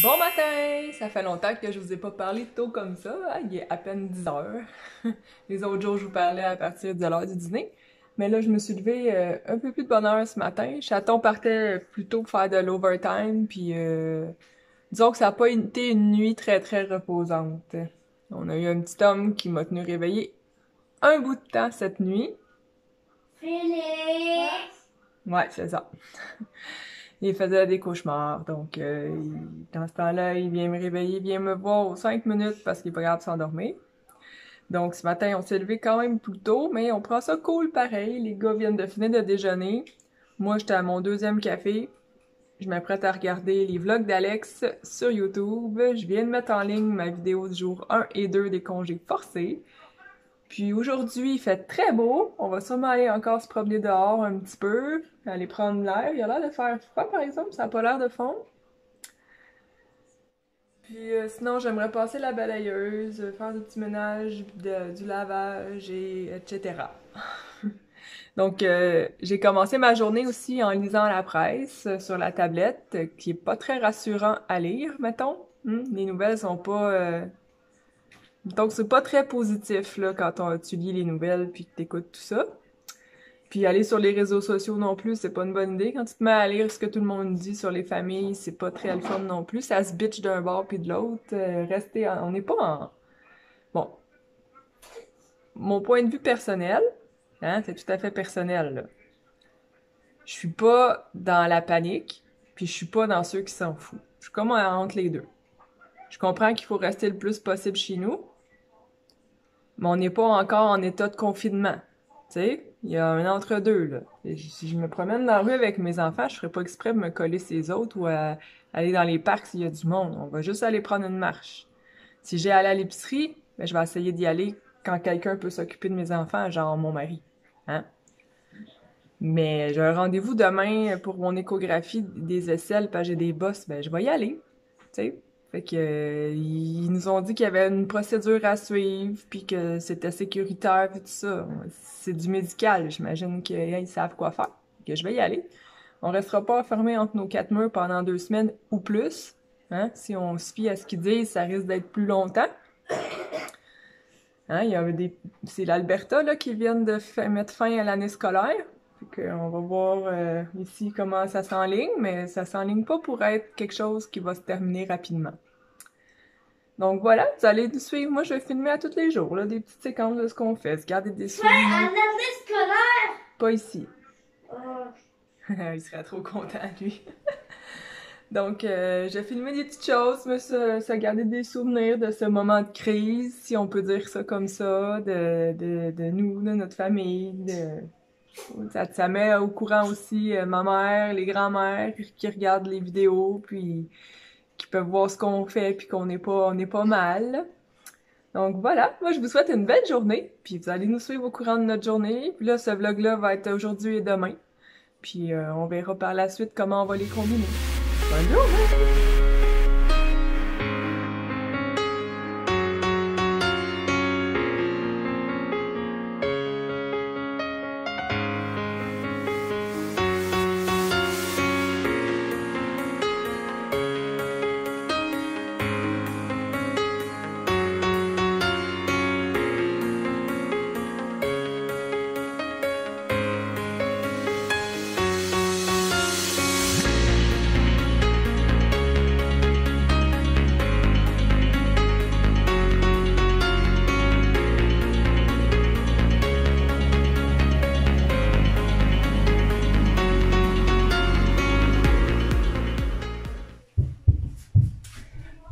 Bon matin! Ça fait longtemps que je vous ai pas parlé tôt comme ça, hein. Il est à peine 10 heures. Les autres jours, je vous parlais à partir de l'heure du dîner. Mais là, je me suis levée un peu plus de bonne heure ce matin. Chaton partait plus tôt pour faire de l'overtime, puis disons que ça n'a pas été une nuit très très reposante. On a eu un petit homme qui m'a tenu réveillée un bout de temps cette nuit. Félix! Ouais, c'est ça. Il faisait des cauchemars, donc dans ce temps-là, il vient me réveiller, il vient me voir aux 5 minutes parce qu'il est pas capable de s'endormir. Donc ce matin, on s'est levé quand même plus tôt, mais on prend ça cool pareil. Les gars viennent de finir de déjeuner. Moi, j'étais à mon deuxième café. Je m'apprête à regarder les vlogs d'Alex sur YouTube. Je viens de mettre en ligne ma vidéo du jour 1 et 2 des congés forcés. Puis aujourd'hui, il fait très beau. On va sûrement aller encore se promener dehors un petit peu, aller prendre l'air. Il a l'air de faire froid, par exemple. Ça n'a pas l'air de fondre. Puis sinon, j'aimerais passer la balayeuse, faire du petit ménage, du lavage, et etc. Donc, j'ai commencé ma journée aussi en lisant la presse sur la tablette, qui est pas très rassurant à lire, mettons. Les nouvelles sont pas... Donc, c'est pas très positif, là, quand tu lis les nouvelles puis que t'écoutes tout ça. Puis aller sur les réseaux sociaux non plus, c'est pas une bonne idée. Quand tu te mets à lire ce que tout le monde dit sur les familles, c'est pas très le fun non plus. Ça se bitch d'un bord puis de l'autre. On n'est pas en... Bon, mon point de vue personnel, hein, c'est tout à fait personnel, là. Je suis pas dans la panique, puis je suis pas dans ceux qui s'en foutent. Je suis comme entre les deux. Je comprends qu'il faut rester le plus possible chez nous, mais on n'est pas encore en état de confinement. Tu sais, il y a un entre-deux, là. Et si je me promène dans la rue avec mes enfants, je ferai pas exprès de me coller ces autres ou aller dans les parcs s'il y a du monde. On va juste aller prendre une marche. Si j'ai à aller à l'épicerie, ben, je vais essayer d'y aller quand quelqu'un peut s'occuper de mes enfants, genre mon mari. Hein? Mais j'ai un rendez-vous demain pour mon échographie des aisselles, parce que j'ai des bosses, ben je vais y aller. Tu sais? Fait que ils nous ont dit qu'il y avait une procédure à suivre, puis que c'était sécuritaire, puis tout ça. C'est du médical, j'imagine qu'ils savent quoi faire. Que je vais y aller. On restera pas enfermés entre nos quatre murs pendant 2 semaines ou plus. Hein? Si on se fie à ce qu'ils disent, ça risque d'être plus longtemps. Hein? C'est l'Alberta là qui vient de mettre fin à l'année scolaire. On va voir ici comment ça s'enligne, mais ça s'enligne pas pour être quelque chose qui va se terminer rapidement. Donc voilà, vous allez nous suivre. Moi, je vais filmer à tous les jours, là, des petites séquences de ce qu'on fait, se garder des Fais un souvenirs. année scolaire! Pas ici. Oh. Il serait trop content, lui. Donc, j'ai filmé des petites choses, mais se garder des souvenirs de ce moment de crise, si on peut dire ça comme ça, de nous, de notre famille, ça met au courant aussi ma mère, les grands-mères qui regardent les vidéos, puis qui peuvent voir ce qu'on fait, puis on n'est pas mal. Donc voilà, moi je vous souhaite une belle journée, puis vous allez nous suivre au courant de notre journée. Puis là, ce vlog-là va être aujourd'hui et demain. Puis on verra par la suite comment on va les combiner. Bonne journée!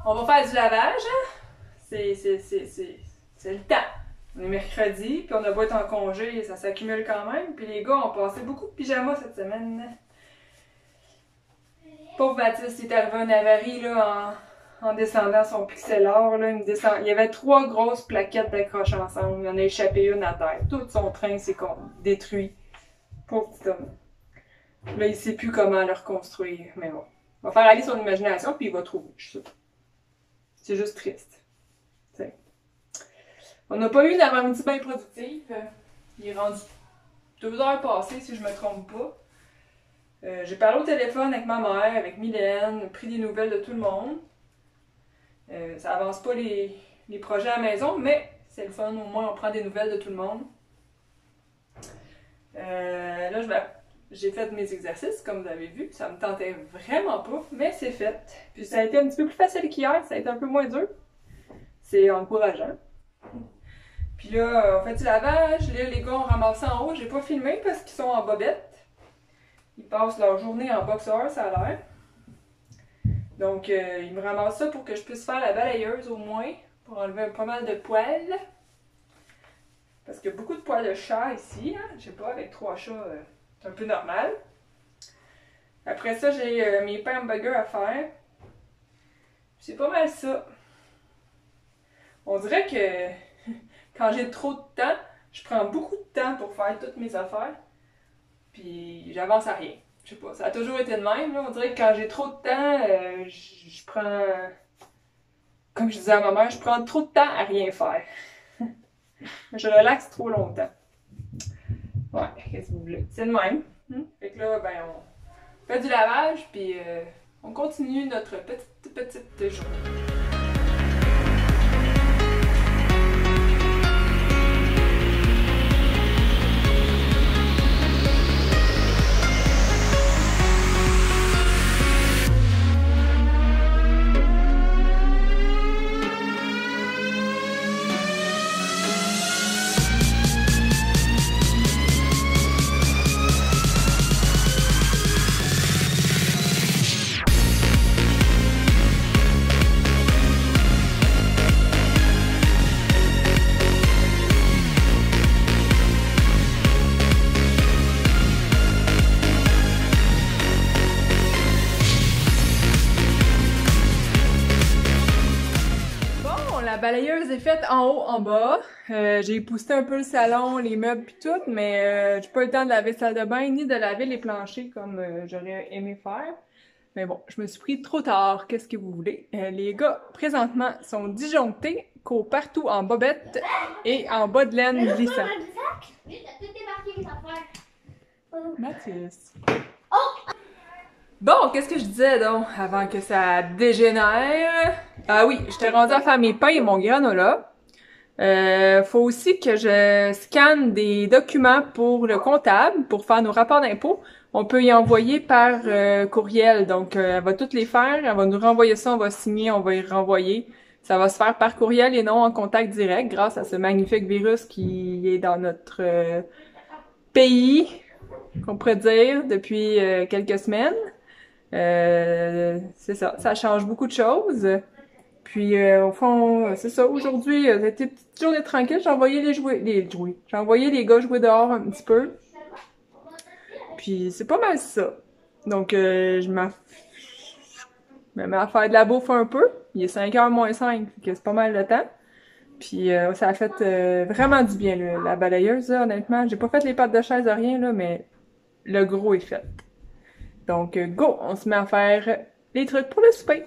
On va faire du lavage, hein? C'est le temps. On est mercredi, puis on a beau être en congé, ça s'accumule quand même. Puis les gars ont passé beaucoup de pyjamas cette semaine. Pauvre Baptiste, il est arrivé un avarie là, en descendant son pixelor. Là, il y avait 3 grosses plaquettes d'accroche ensemble. Il en a échappé une à terre. Tout son train s'est détruit. Pauvre petit homme. Là, il sait plus comment le reconstruire. Mais bon. On va faire aller son imagination, puis il va trouver, je suis sûre. C'est juste triste. T'sais. On n'a pas eu une avant-midi bien productive. Il est rendu 2 heures passées, si je me trompe pas. J'ai parlé au téléphone avec ma mère, avec Mylène, pris des nouvelles de tout le monde. Ça avance pas les projets à la maison, mais c'est le fun, au moins on prend des nouvelles de tout le monde. Là, j'ai fait mes exercices, comme vous avez vu. Ça me tentait vraiment pas, mais c'est fait. Puis ça a été un petit peu plus facile qu'hier, ça a été un peu moins dur. C'est encourageant. Puis là, on fait du lavage. Là, les gars ont ramassé en haut. J'ai pas filmé parce qu'ils sont en bobette. Ils passent leur journée en boxeur, ça a l'air. Donc, ils me ramassent ça pour que je puisse faire la balayeuse au moins, pour enlever pas mal de poils. Parce qu'il y a beaucoup de poils de chat ici, hein? Je sais pas, avec 3 chats, c'est un peu normal. Après ça, j'ai mes pains hamburgers à faire. C'est pas mal ça. On dirait que quand j'ai trop de temps, je prends beaucoup de temps pour faire toutes mes affaires. Puis j'avance à rien. Je sais pas, ça a toujours été de même. Là. On dirait que quand j'ai trop de temps, je prends... Comme je disais à ma mère, je prends trop de temps à rien faire. Je relaxe trop longtemps. Ouais, qu'est-ce que vous voulez? C'est de même. Fait que là, ben, on fait du lavage, puis on continue notre petite journée. La balayeuse est faite en haut, en bas. J'ai épousseté un peu le salon, les meubles pis tout, mais j'ai pas eu le temps de laver la salle de bain ni de laver les planchers comme j'aurais aimé faire. Mais bon, je me suis pris trop tard, qu'est-ce que vous voulez? Les gars, présentement, sont disjonctés, courent partout en bobette et en bas de laine glissant. Mathis. Bon, qu'est-ce que je disais donc avant que ça dégénère? Ah oui, j'étais rendue à faire mes pains et mon granola. Faut aussi que je scanne des documents pour le comptable, pour faire nos rapports d'impôts. On peut y envoyer par courriel, donc elle va toutes les faire, elle va nous renvoyer ça, on va signer, on va y renvoyer. Ça va se faire par courriel et non en contact direct grâce à ce magnifique virus qui est dans notre pays, qu'on pourrait dire, depuis quelques semaines. C'est ça, ça change beaucoup de choses. Puis au fond, c'est ça, aujourd'hui, c'était une petite journée tranquille, j'ai envoyé j'ai envoyé les gars jouer dehors un petit peu. Puis c'est pas mal ça. Donc je me mets à faire de la bouffe un peu. Il est 5h moins 5, fait que c'est pas mal de temps. Puis ça a fait vraiment du bien, là, la balayeuse, là, honnêtement. J'ai pas fait les pattes de chaise, rien, là, mais le gros est fait. Donc, go, on se met à faire les trucs pour le souper.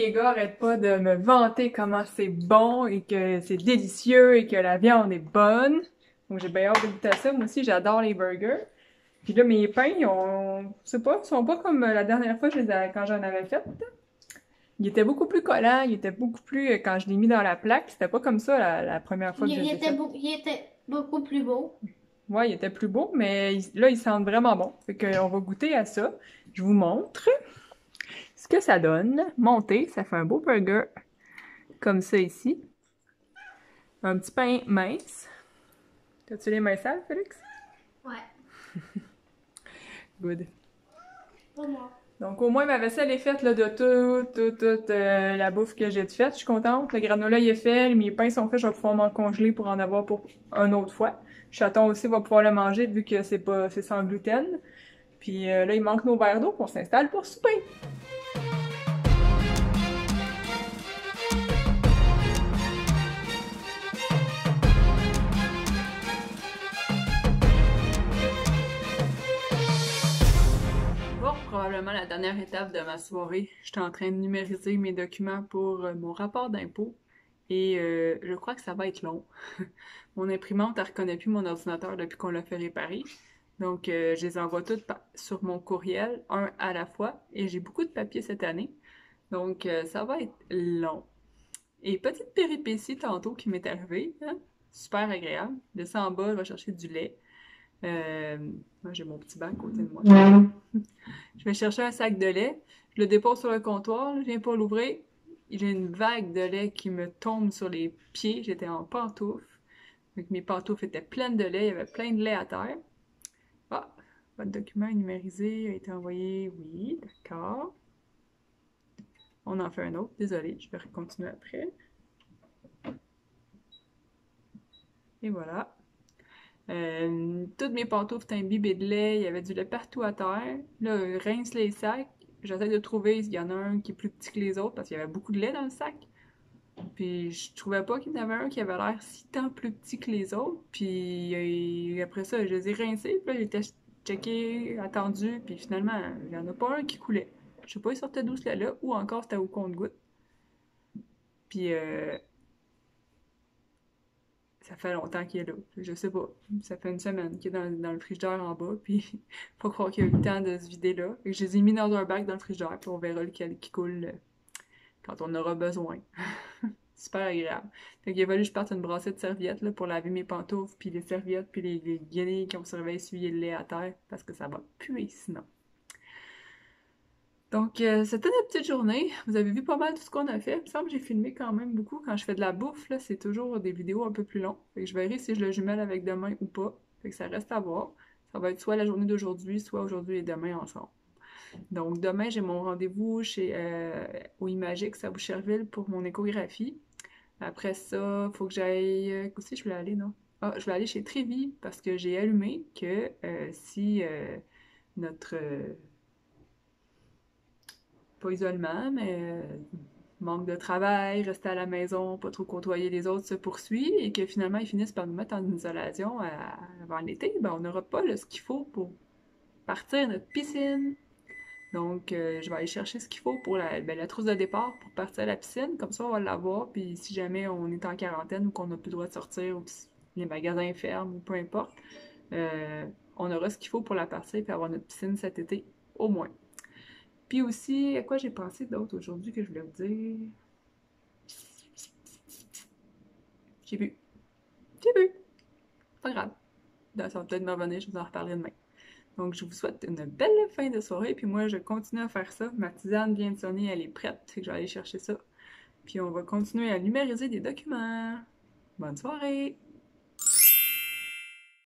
les gars arrêtent pas de me vanter comment c'est bon et que c'est délicieux et que la viande est bonne. Donc j'ai bien hâte de goûter à ça. Moi aussi, j'adore les burgers. Puis là, mes pains, je sais pas, ils sont pas comme la dernière fois quand j'en avais fait. Ils étaient beaucoup plus collants, ils étaient beaucoup plus, quand je l'ai mis dans la plaque, c'était pas comme ça la première fois que je les ai fait. Il était beaucoup plus beau. Ouais, il était plus beau, mais là, ils sentent vraiment bon. Fait qu'on va goûter à ça. Je vous montre ce que ça donne. Monté, ça fait un beau burger. Comme ça ici. Un petit pain mince. T'as-tu les mains sales, Félix? Ouais. Good. Pas moi. Donc au moins ma vaisselle est faite là, de toute la bouffe que j'ai faite. Je suis contente. Le granola il est fait, mes pains sont faits, je vais pouvoir m'en congeler pour en avoir pour une autre fois. Le chaton aussi va pouvoir le manger vu que c'est sans gluten. Puis là il manque nos verres d'eau pour s'installer pour souper. Probablement la dernière étape de ma soirée. J'étais en train de numériser mes documents pour mon rapport d'impôt et je crois que ça va être long. Mon imprimante, elle reconnaît plus mon ordinateur depuis qu'on l'a fait réparer. Donc, je les envoie toutes sur mon courriel, un à la fois, et j'ai beaucoup de papier cette année. Donc, ça va être long. Et petite péripétie tantôt qui m'est arrivée, hein? Super agréable. Je descends en bas, je vais chercher du lait. Moi, j'ai mon petit bac à côté de moi. Je vais chercher un sac de lait, je le dépose sur le comptoir, je viens pas l'ouvrir. J'ai une vague de lait qui me tombe sur les pieds, j'étais en pantoufles. Donc mes pantoufles étaient pleines de lait, il y avait plein de lait à terre. Ah, votre document numérisé a été envoyé, oui, d'accord. On en fait un autre, désolé, je vais continuer après. Et voilà. Toutes mes pantoufles étaient imbibées de lait, il y avait du lait partout à terre. Là, rince les sacs. J'essaie de trouver, il y en a un qui est plus petit que les autres parce qu'il y avait beaucoup de lait dans le sac. Puis je trouvais pas qu'il y en avait un qui avait l'air si tant plus petit que les autres. Puis après ça, je les ai rincés. Puis là, j'étais checké, attendu. Puis finalement, il y en a pas un qui coulait. Je sais pas, il sortait d'où ce lait-là ou encore c'était au compte-gouttes. Puis ça fait longtemps qu'il est là. Je sais pas. Ça fait une semaine qu'il est dans le frigidaire en bas, puis faut croire qu'il a eu le temps de se vider là. Et je les ai mis dans un bac dans le frigidaire, puis on verra lequel qui coule quand on aura besoin. Super agréable. Fait qu'il a fallu que je parte une brassée de serviettes là, pour laver mes pantoufles, puis les serviettes, puis les guenilles qui ont servi à essuyer le lait à terre, parce que ça va puer sinon. Donc, c'était notre petite journée. Vous avez vu pas mal tout ce qu'on a fait. Il me semble que j'ai filmé quand même beaucoup. Quand je fais de la bouffe, là, c'est toujours des vidéos un peu plus longues. Fait que je verrai si je le jumelle avec demain ou pas. Fait que ça reste à voir. Ça va être soit la journée d'aujourd'hui, soit aujourd'hui et demain ensemble. Donc, demain, j'ai mon rendez-vous au Imagix à Boucherville pour mon échographie. Après ça, il faut que j'aille... Où c'est que je voulais aller, non? Ah, je vais aller chez Trévy parce que j'ai allumé que si notre... pas isolement, mais manque de travail, rester à la maison, pas trop côtoyer les autres se poursuit et que finalement ils finissent par nous mettre en isolation avant l'été, ben on n'aura pas ce qu'il faut pour partir notre piscine. Donc je vais aller chercher ce qu'il faut pour la trousse de départ pour partir à la piscine, comme ça on va l'avoir, puis si jamais on est en quarantaine ou qu'on n'a plus le droit de sortir ou que les magasins ferment ou peu importe, on aura ce qu'il faut pour la partir et avoir notre piscine cet été, au moins. Puis aussi, à quoi j'ai pensé d'autre aujourd'hui que je voulais vous dire? J'ai bu. Pas grave. Ça va peut-être me revenir, je vous en reparlerai demain. Donc, je vous souhaite une belle fin de soirée. Puis moi, je continue à faire ça. Ma tisane vient de sonner, elle est prête. Fait que je vais aller chercher ça. Puis on va continuer à numériser des documents. Bonne soirée!